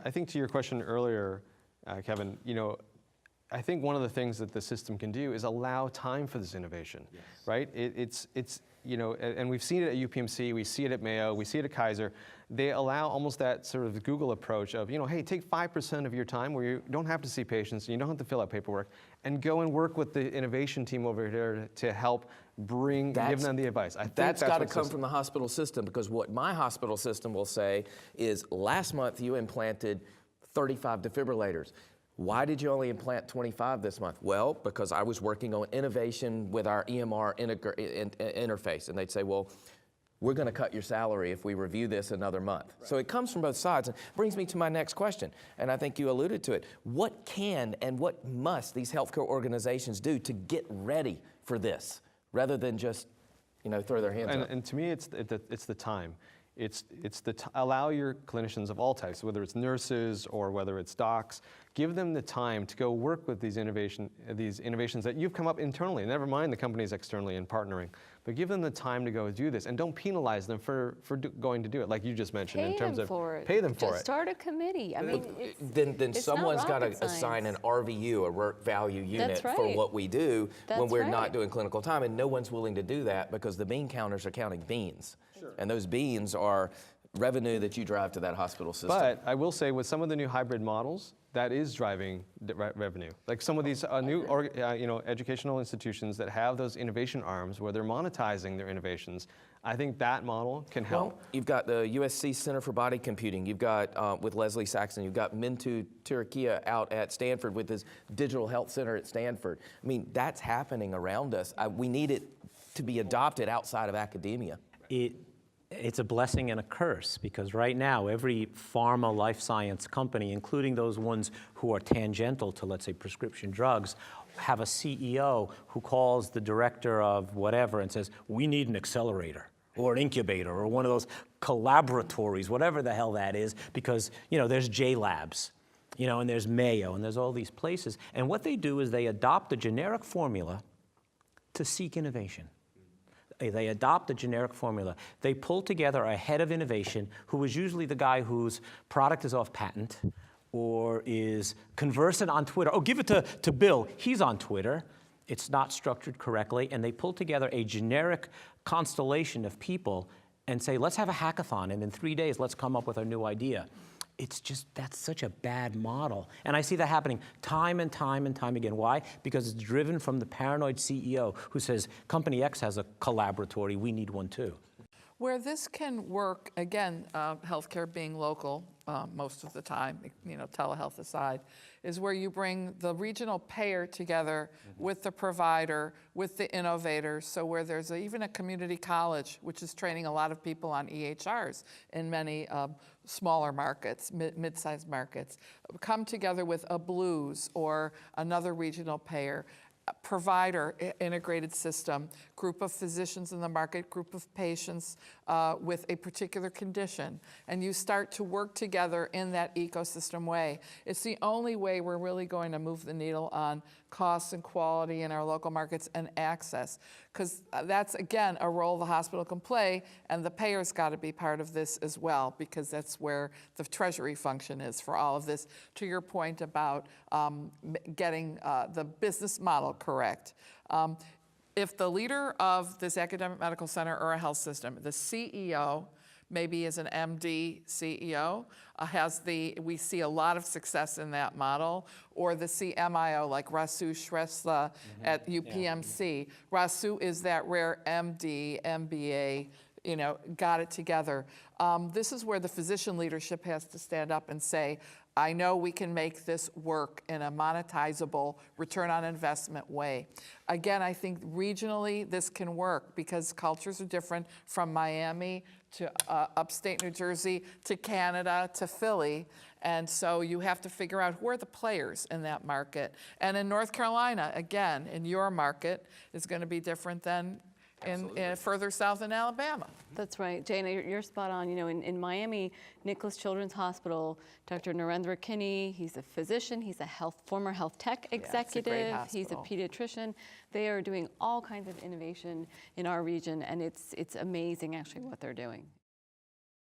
I think to your question earlier, Kevin, I think one of the things that the system can do is allow time for this innovation, right? It's and we've seen it at UPMC, we see it at Mayo, we see it at Kaiser. They allow almost that sort of Google approach of, hey, take 5% of your time where you don't have to see patients, you don't have to fill out paperwork, and go and work with the innovation team over here to help give them the advice. I think that's got to come from the hospital system, because what my hospital system will say is, last month you implanted 35 defibrillators. Why did you only implant 25 this month? Well, because I was working on innovation with our EMR interface. And they'd say, well, we're going to cut your salary if we review this another month. Right. So it comes from both sides, and brings me to my next question. And I think you alluded to it. What can and what must these healthcare organizations do to get ready for this, rather than just, throw their hands up? And to me, it's the time. Allow your clinicians of all types, whether it's nurses or whether it's docs, give them the time to go work with these innovations that you've come up internally, never mind the companies externally and partnering, but give them the time to go do this, and don't penalize them for going to do it, like you just mentioned, in terms of pay them for it. Just start a committee. I mean, then someone's got to assign an RVU, a work value unit, for what we do when we're not doing clinical time, and no one's willing to do that because the bean counters are counting beans. Sure. And those beans are revenue that you drive to that hospital system. But I will say, with some of the new hybrid models, that is driving revenue. Like some of these new educational institutions that have those innovation arms where they're monetizing their innovations, I think that model can help. Well, you've got the USC Center for Body Computing. You've got, with Leslie Saxon, you've got Mintu Turakia out at Stanford with his digital health center at Stanford. I mean, that's happening around us. We need it to be adopted outside of academia. It's a blessing and a curse, because right now every pharma life science company, including those ones who are tangential to, let's say, prescription drugs, have a CEO who calls the director of whatever and says, we need an accelerator or an incubator or one of those collaboratories, whatever the hell that is, because there's J Labs, and there's Mayo, and there's all these places. And what they do is they adopt a generic formula to seek innovation. They adopt a generic formula. They pull together a head of innovation who is usually the guy whose product is off patent or is conversant on Twitter. Oh, give it to Bill. He's on Twitter. It's not structured correctly. And they pull together a generic constellation of people and say, let's have a hackathon, and in 3 days, let's come up with a new idea. It's just, that's such a bad model. And I see that happening time and time and time again. Why? Because it's driven from the paranoid CEO who says, Company X has a collaboratory, we need one too. Where this can work, again, healthcare being local most of the time, telehealth aside, is where you bring the regional payer together with the provider, with the innovators, so where there's even a community college, which is training a lot of people on EHRs in many smaller markets, mid-sized markets, come together with a Blues or another regional payer, provider integrated system, group of physicians in the market, group of patients with a particular condition, and you start to work together in that ecosystem way. It's the only way we're really going to move the needle on costs and quality in our local markets and access, because that's, again, a role the hospital can play, and the payer's got to be part of this as well, because that's where the treasury function is for all of this. To your point about getting the business model correct. If the leader of this academic medical center or a health system, the CEO, maybe is an MD CEO, we see a lot of success in that model, or the CMIO like Rasu Shrestha at UPMC. Rasu is that rare MD, MBA, got it together. This is where the physician leadership has to stand up and say, I know we can make this work in a monetizable, return on investment way. Again, I think regionally this can work because cultures are different from Miami to upstate New Jersey to Canada to Philly. And so you have to figure out who are the players in that market. And in North Carolina, again, in your market, is going to be different than in further south in Alabama. That's right. Jana, you're spot on. In Miami, Nicholas Children's Hospital, Dr. Narendra Kinney, he's a physician, he's a former health tech executive, he's a pediatrician. They are doing all kinds of innovation in our region, and it's amazing actually what they're doing.